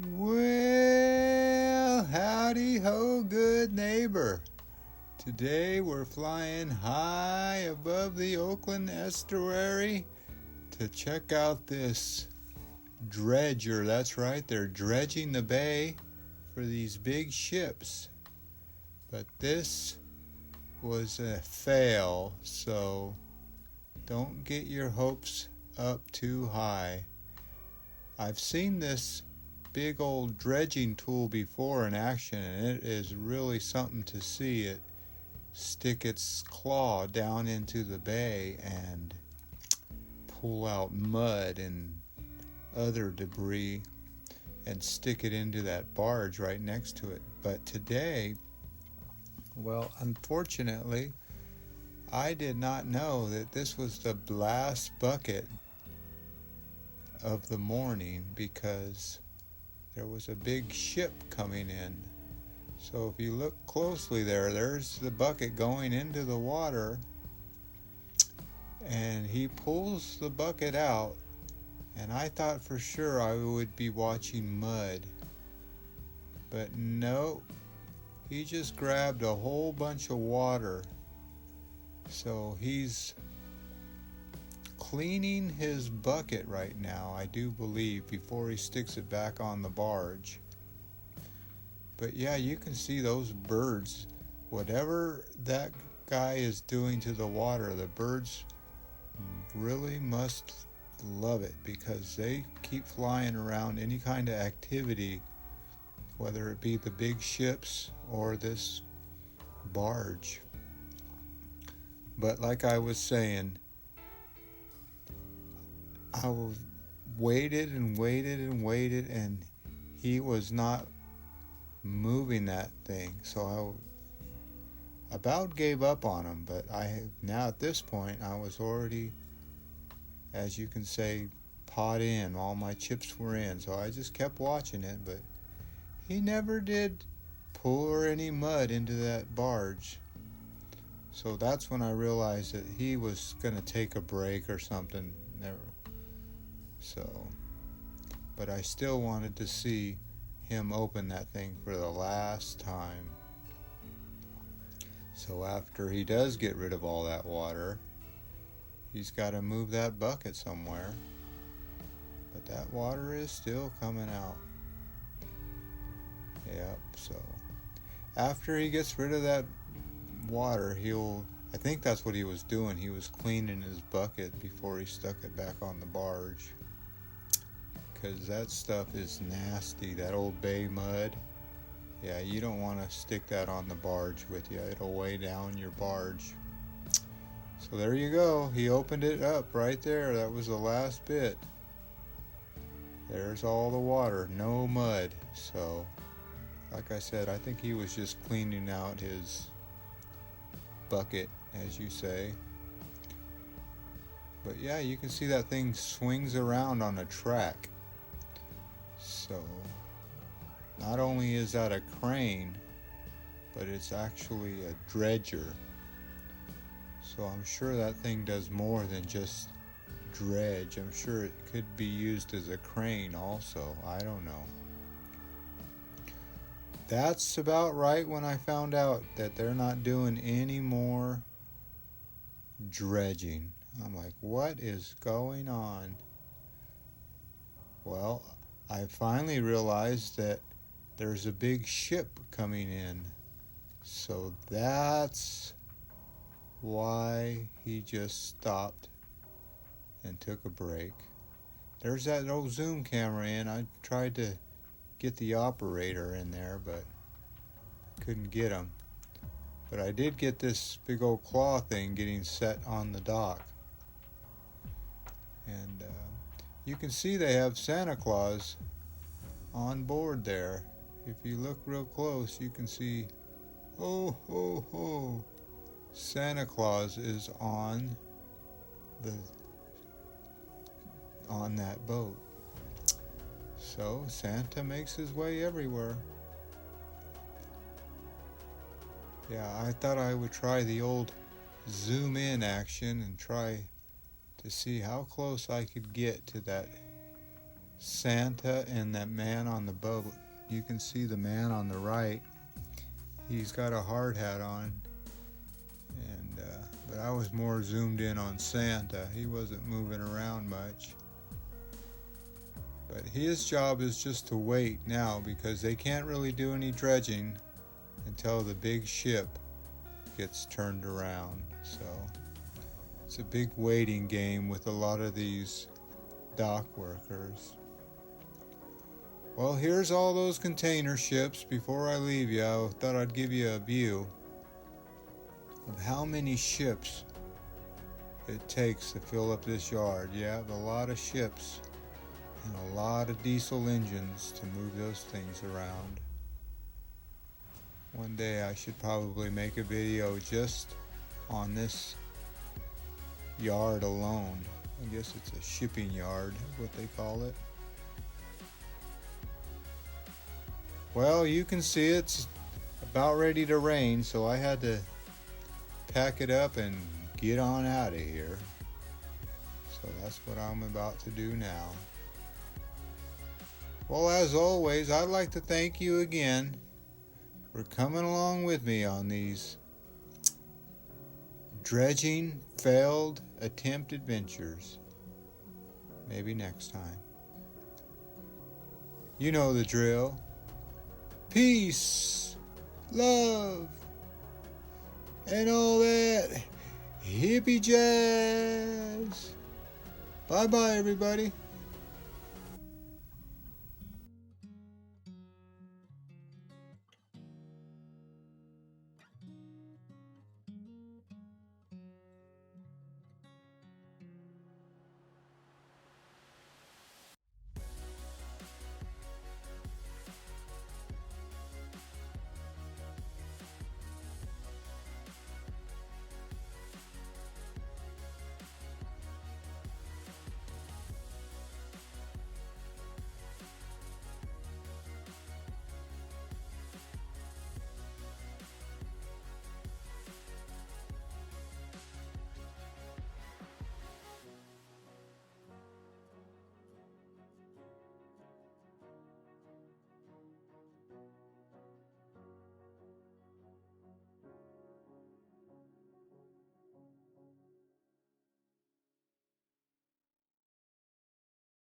Well, howdy ho, good neighbor. Today we're flying high above the Oakland estuary to check out this dredger. That's right, they're dredging the bay for these big ships. But this was a fail, so don't get your hopes up too high. I've seen this big old dredging tool before in action, and it is really something to see it stick its claw down into the bay and pull out mud and other debris and stick it into that barge right next to it. But today, well, unfortunately, I did not know that this was the last bucket of the morning because there was a big ship coming in. So if you look closely there's the bucket going into the water, and he pulls the bucket out, and I thought for sure I would be watching mud. But no, he just grabbed a whole bunch of water. So he's cleaning his bucket right now, I do believe, before he sticks it back on the barge. But yeah, you can see those birds. Whatever that guy is doing to the water, the birds really must love it because they keep flying around any kind of activity, whether it be the big ships or this barge. But like I was saying, I waited and waited and waited, and he was not moving that thing. So I about gave up on him, but now at this point I was already, as you can say, pot in. All my chips were in, so I just kept watching it, but he never did pour any mud into that barge. So that's when I realized that he was going to take a break or something. So, but I still wanted to see him open that thing for the last time. So after he does get rid of all that water, he's got to move that bucket somewhere. But that water is still coming out. Yep, so after he gets rid of that water, I think that's what he was doing. He was cleaning his bucket before he stuck it back on the barge. Because that stuff is nasty, that old bay mud. Yeah, you don't want to stick that on the barge with you. It'll weigh down your barge. So there you go. He opened it up right there. That was the last bit. There's all the water, no mud. So, like I said, I think he was just cleaning out his bucket, as you say. But yeah, you can see that thing swings around on a track. So not only is that a crane, but it's actually a dredger. So I'm sure that thing does more than just dredge. I'm sure it could be used as a crane also. I don't know. That's about right when I found out that they're not doing any more dredging. I'm like, what is going on? Well, I finally realized that there's a big ship coming in. So that's why he just stopped and took a break. There's that old zoom camera in. I tried to get the operator in there, but couldn't get him. But I did get this big old claw thing getting set on the dock. And you can see they have Santa Claus on board there. If you look real close, you can see, oh, ho, ho, Santa Claus is on that boat. So Santa makes his way everywhere. Yeah, I thought I would try the old zoom in action and try to see how close I could get to that Santa and that man on the boat. You can see the man on the right. He's got a hard hat on, but I was more zoomed in on Santa. He wasn't moving around much. But his job is just to wait now, because they can't really do any dredging until the big ship gets turned around. So it's a big waiting game with a lot of these dock workers. Well, here's all those container ships. Before I leave you, I thought I'd give you a view of how many ships it takes to fill up this yard. You have a lot of ships and a lot of diesel engines to move those things around. One day I should probably make a video just on this yard alone. I guess it's a shipping yard, what they call it. Well, you can see it's about ready to rain, so I had to pack it up and get on out of here. So that's what I'm about to do now. Well, as always, I'd like to thank you again for coming along with me on these dredging failed attempt adventures. Maybe next time. You know the drill. Peace, love, and all that hippie jazz. Bye-bye, everybody.